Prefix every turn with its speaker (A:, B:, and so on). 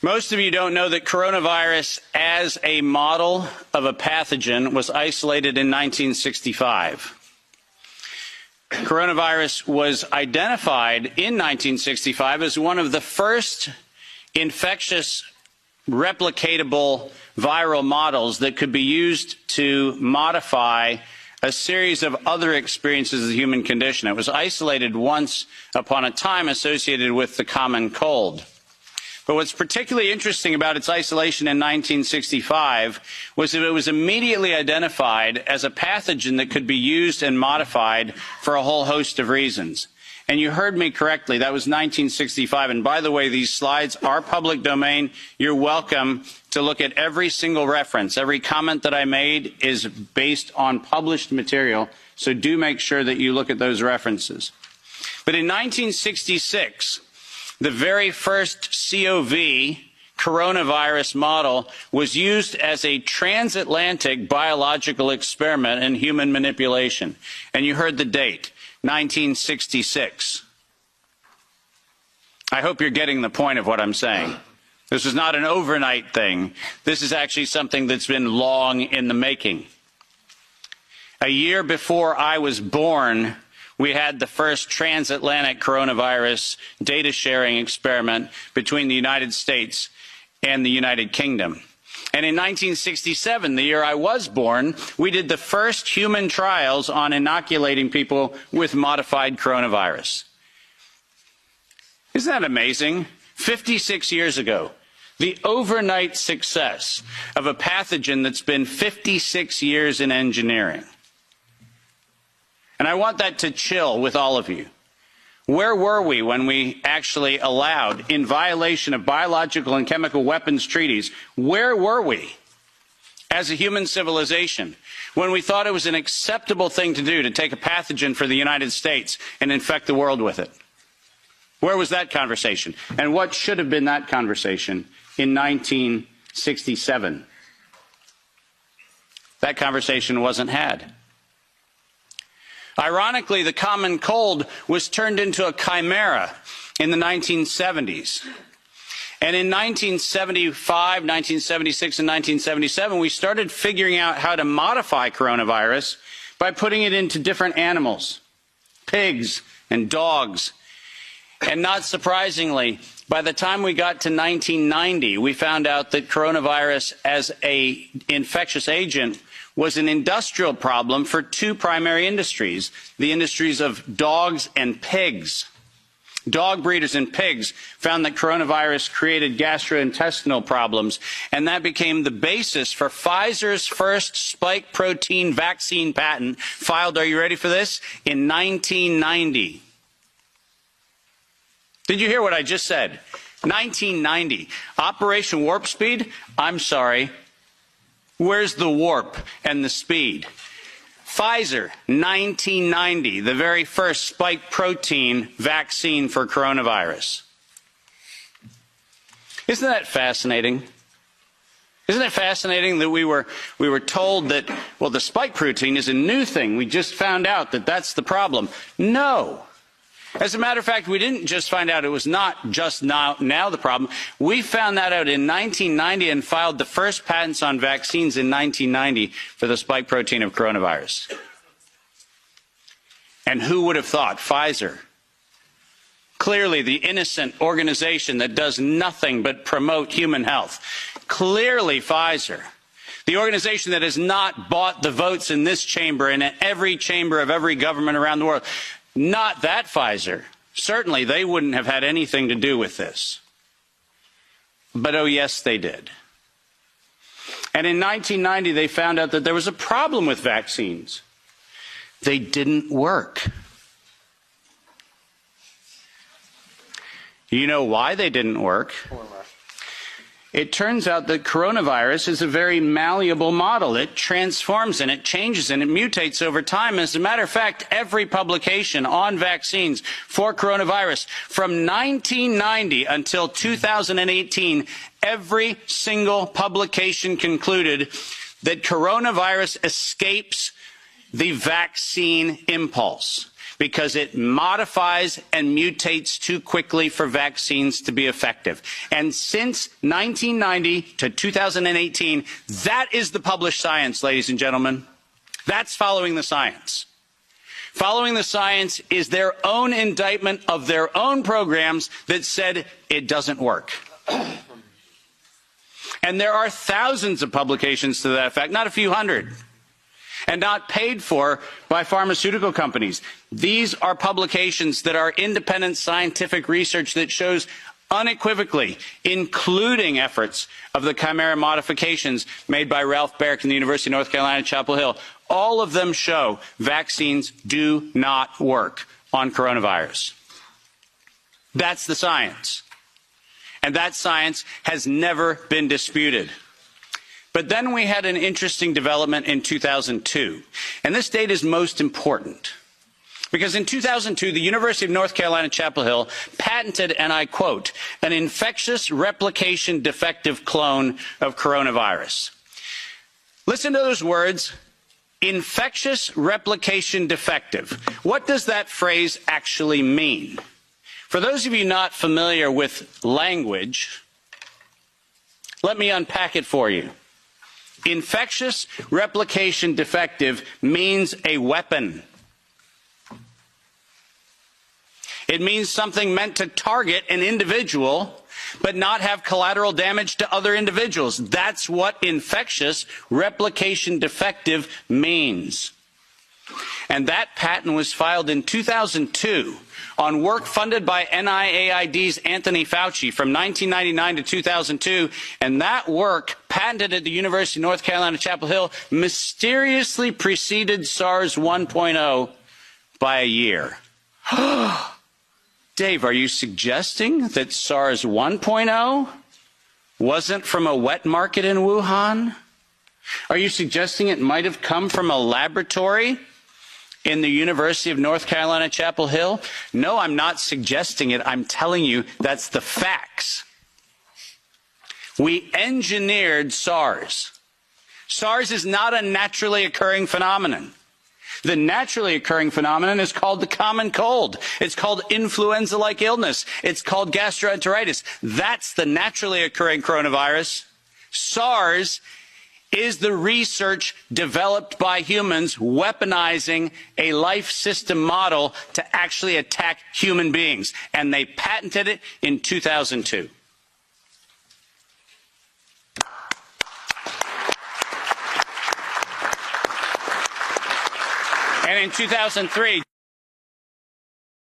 A: Most of you don't know that coronavirus as a model of a pathogen was isolated in 1965. Coronavirus was identified in 1965 as one of the first infectious replicatable viral models that could be used to modify a series of other experiences of the human condition. It was isolated once upon a time associated with the common cold. But what's particularly interesting about its isolation in 1965 was that it was immediately identified as a pathogen that could be used and modified for a whole host of reasons. And you heard me correctly, that was 1965. And by the way, these slides are public domain. You're welcome to look at every single reference. Every comment that I made is based on published material, so do make sure that you look at those references. But in 1966, the very first COV coronavirus model was used as a transatlantic biological experiment in human manipulation. And you heard the date, 1966. I hope you're getting the point of what I'm saying. This is not an overnight thing. This is actually something that's been long in the making. A year before I was born, we had the first transatlantic coronavirus data sharing experiment between the United States and the United Kingdom. And in 1967, the year I was born, we did the first human trials on inoculating people with modified coronavirus. Isn't that amazing? 56 years ago, the overnight success of a pathogen that's been 56 years in engineering. And I want that to chill with all of you. Where were we when we actually allowed, in violation of biological and chemical weapons treaties, where were we as a human civilization when we thought it was an acceptable thing to do to take a pathogen for the United States and infect the world with it? Where was that conversation? And what should have been that conversation in 1967? That conversation wasn't had. Ironically, the common cold was turned into a chimera in the 1970s. And in 1975, 1976, and 1977, we started figuring out how to modify coronavirus by putting it into different animals, pigs and dogs. And not surprisingly, by the time we got to 1990, we found out that coronavirus as an infectious agent was an industrial problem for two primary industries, the industries of dogs and pigs. Dog breeders and pigs found that coronavirus created gastrointestinal problems, and that became the basis for Pfizer's first spike protein vaccine patent, filed, are you ready for this, in 1990. Did you hear what I just said? 1990. Operation Warp Speed? I'm sorry. Where's the warp and the speed? Pfizer, 1990, the very first spike protein vaccine for coronavirus. Isn't that fascinating? Isn't it fascinating that we were told that, well, the spike protein is a new thing. We just found out that that's the problem. No. As a matter of fact, we didn't just find out it was not just now the problem. We found that out in 1990 and filed the first patents on vaccines in 1990 for the spike protein of coronavirus. And who would have thought? Pfizer. Clearly the innocent organization that does nothing but promote human health. Clearly Pfizer. The organization that has not bought the votes in this chamber and in every chamber of every government around the world. Not that Pfizer. Certainly they wouldn't have had anything to do with this. But oh yes, they did. And in 1990 they found out that there was a problem with vaccines. They didn't work. You know why they didn't work? It turns out that coronavirus is a very malleable model. It transforms and it changes and it mutates over time. As a matter of fact, every publication on vaccines for coronavirus from 1990 until 2018, every single publication concluded that coronavirus escapes the vaccine impulse. because it modifies and mutates too quickly for vaccines to be effective. And since 1990 to 2018, that is the published science, ladies and gentlemen. That's following the science. Following the science is their own indictment of their own programs that said it doesn't work. And there are thousands of publications to that effect, not a few hundred, and not paid for by pharmaceutical companies. These are publications that are independent scientific research that shows unequivocally, including efforts of the chimera modifications made by Ralph Baric in the University of North Carolina, Chapel Hill. All of them show vaccines do not work on coronavirus. That's the science. And that science has never been disputed. But then we had an interesting development in 2002. And this date is most important. Because in 2002, the University of North Carolina, Chapel Hill patented, and I quote, an infectious replication defective clone of coronavirus. Listen to those words, infectious replication defective. What does that phrase actually mean? For those of you not familiar with language, let me unpack it for you. Infectious replication defective means a weapon. It means something meant to target an individual, but not have collateral damage to other individuals. That's what infectious replication defective means. And that patent was filed in 2002 on work funded by NIAID's Anthony Fauci from 1999 to 2002. And that work, patented at the University of North Carolina, Chapel Hill, mysteriously preceded SARS 1.0 by a year. Dave, are you suggesting that SARS 1.0 wasn't from a wet market in Wuhan? Are you suggesting it might have come from a laboratory in the University of North Carolina, Chapel Hill? No, I'm not suggesting it. I'm telling you that's the facts. We engineered SARS. SARS is not a naturally occurring phenomenon. The naturally occurring phenomenon is called the common cold. It's called influenza-like illness. It's called gastroenteritis. That's the naturally occurring coronavirus. SARS is the research developed by humans weaponizing a life system model to actually attack human beings. And they patented it in 2002. And in 2003,